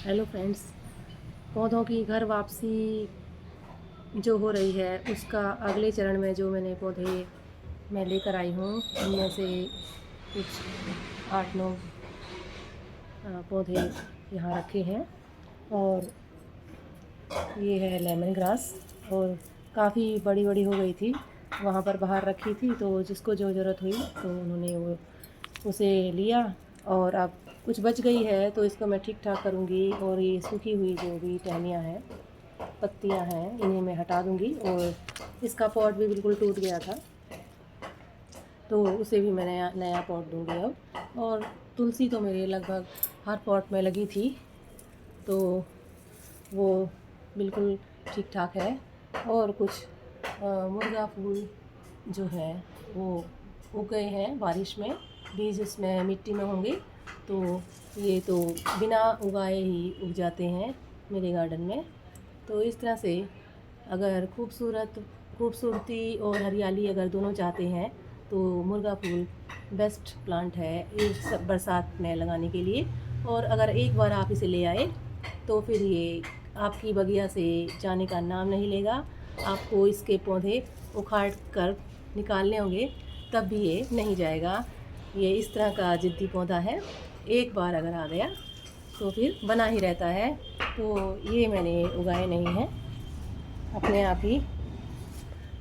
Hello friends. पौधों की घर वापसी जो हो रही है उसका अगले चरण में जो मैंने पौधे मैं लेकर आई हूँ उनमें से कुछ 8-9 पौधे यहाँ रखे हैं। और ये है लेमन ग्रास, और काफ़ी बड़ी बड़ी हो गई थी, वहाँ पर बाहर रखी थी, तो जिसको जो ज़रूरत हुई तो उन्होंने वो उसे लिया। और अब कुछ बच गई है तो इसको मैं ठीक ठाक करूँगी, और ये सूखी हुई जो भी टहनियाँ हैं, पत्तियाँ हैं, इन्हें मैं हटा दूँगी। और इसका पॉट भी बिल्कुल टूट गया था, तो उसे भी मैं नया नया पॉट दूँगी अब। और तुलसी तो मेरे लगभग हर पॉट में लगी थी, तो वो बिल्कुल ठीक ठाक है। और कुछ मुर्गा फूल जो है वो उग गए हैं बारिश में, बीज उसमें मिट्टी में होंगे, तो ये तो बिना उगाए ही उग जाते हैं मेरे गार्डन में। तो इस तरह से अगर खूबसूरती और हरियाली अगर दोनों चाहते हैं तो मुर्गा फूल बेस्ट प्लांट है इस बरसात में लगाने के लिए। और अगर एक बार आप इसे ले आए तो फिर ये आपकी बगिया से जाने का नाम नहीं लेगा। आपको इसके पौधे उखाड़ कर निकालने होंगे तब भी ये नहीं जाएगा। ये इस तरह का ज़िद्दी पौधा है, एक बार अगर आ गया तो फिर बना ही रहता है। तो ये मैंने उगाए नहीं हैं, अपने आप ही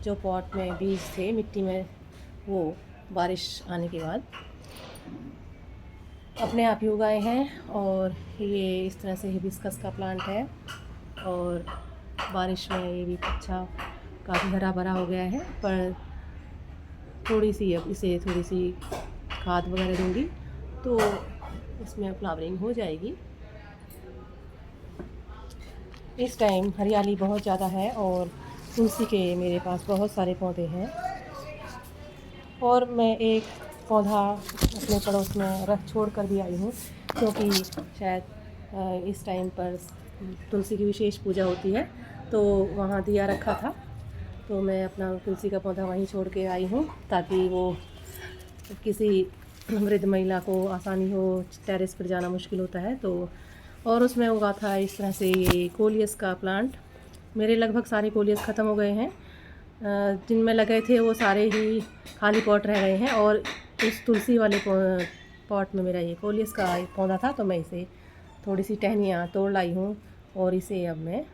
जो पॉट में बीज थे मिट्टी में, वो बारिश आने के बाद अपने आप ही उगाए हैं। और ये इस तरह से हिबिस्कस का प्लांट है, और बारिश में ये भी अच्छा काफ़ी हरा भरा हो गया है। पर थोड़ी सी अब इसे थोड़ी सी खाद वगैरह दूंगी तो इसमें फ्लावरिंग हो जाएगी। इस टाइम हरियाली बहुत ज़्यादा है, और तुलसी के मेरे पास बहुत सारे पौधे हैं। और मैं एक पौधा अपने पड़ोस में रख छोड़ कर भी आई हूँ, क्योंकि शायद इस टाइम पर तुलसी की विशेष पूजा होती है, तो वहाँ दिया रखा था, तो मैं अपना तुलसी का पौधा वहीं छोड़ के आई हूँ ताकि वो किसी वृद्ध महिला को आसानी हो। टेरेस पर जाना मुश्किल होता है, तो और उसमें उगा था इस तरह से ये कोलियस का प्लांट। मेरे लगभग सारे कोलियस ख़त्म हो गए हैं, जिनमें लगे थे वो सारे ही खाली पॉट रह गए हैं। और इस तुलसी वाले पॉट में मेरा ये कोलियस का एक पौधा था, तो मैं इसे थोड़ी सी टहनियाँ तोड़ लाई हूँ, और इसे अब मैं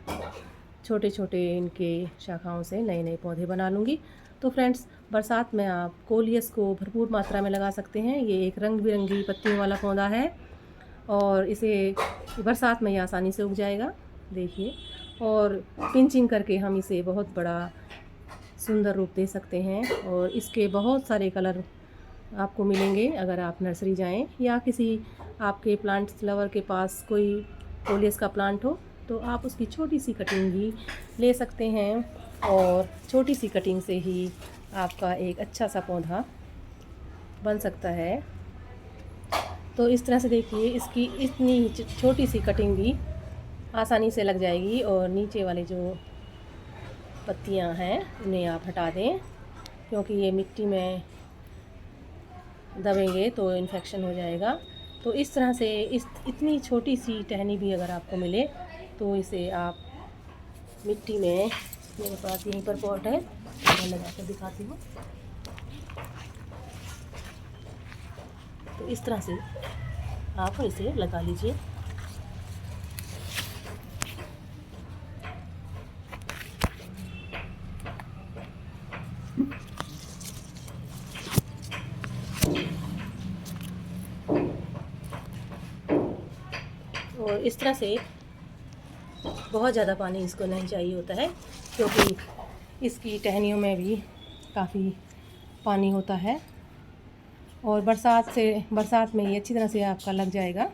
छोटे छोटे इनके शाखाओं से नए नए पौधे बना लूँगी। तो फ्रेंड्स, बरसात में आप कोलियस को भरपूर मात्रा में लगा सकते हैं। ये एक रंग बिरंगी पत्तियों वाला पौधा है, और इसे बरसात में ये आसानी से उग जाएगा, देखिए। और पिंचिंग करके हम इसे बहुत बड़ा सुंदर रूप दे सकते हैं, और इसके बहुत सारे कलर आपको मिलेंगे अगर आप नर्सरी जाएं, या किसी आपके प्लांट्स लवर के पास कोई कोलियस का प्लांट हो तो आप उसकी छोटी सी कटिंग भी ले सकते हैं, और छोटी सी कटिंग से ही आपका एक अच्छा सा पौधा बन सकता है। तो इस तरह से देखिए, इसकी इतनी छोटी सी कटिंग भी आसानी से लग जाएगी। और नीचे वाले जो पत्तियां हैं उन्हें आप हटा दें, क्योंकि ये मिट्टी में दबेंगे तो इन्फेक्शन हो जाएगा। तो इस तरह से इतनी छोटी सी टहनी भी अगर आपको मिले तो इसे आप मिट्टी में, मेरे पास यहीं पर पॉट है, मैं लगा कर दिखाती हूँ। तो इस तरह से आप इसे लगा लीजिए। और इस तरह से बहुत ज़्यादा पानी इसको नहीं चाहिए होता है, क्योंकि इसकी टहनियों में भी काफ़ी पानी होता है। और बरसात में ये अच्छी तरह से आपका लग जाएगा,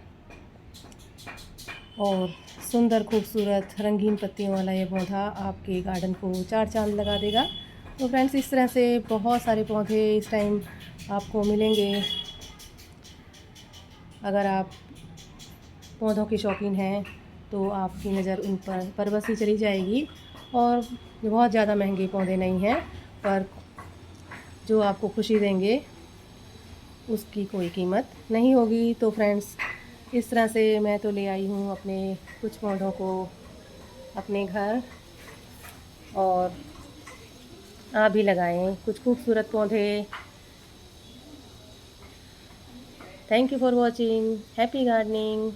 और सुंदर खूबसूरत रंगीन पत्तियों वाला ये पौधा आपके गार्डन को चार चांद लगा देगा। तो फ्रेंड्स, इस तरह से बहुत सारे पौधे इस टाइम आपको मिलेंगे। अगर आप पौधों के शौकीन हैं तो आपकी नज़र उन पर बस ही चली जाएगी। और बहुत ज़्यादा महंगे पौधे नहीं हैं, पर जो आपको खुशी देंगे उसकी कोई कीमत नहीं होगी। तो फ्रेंड्स, इस तरह से मैं तो ले आई हूँ अपने कुछ पौधों को अपने घर, और आप भी लगाएं कुछ खूबसूरत पौधे। Thank you for watching. Happy gardening.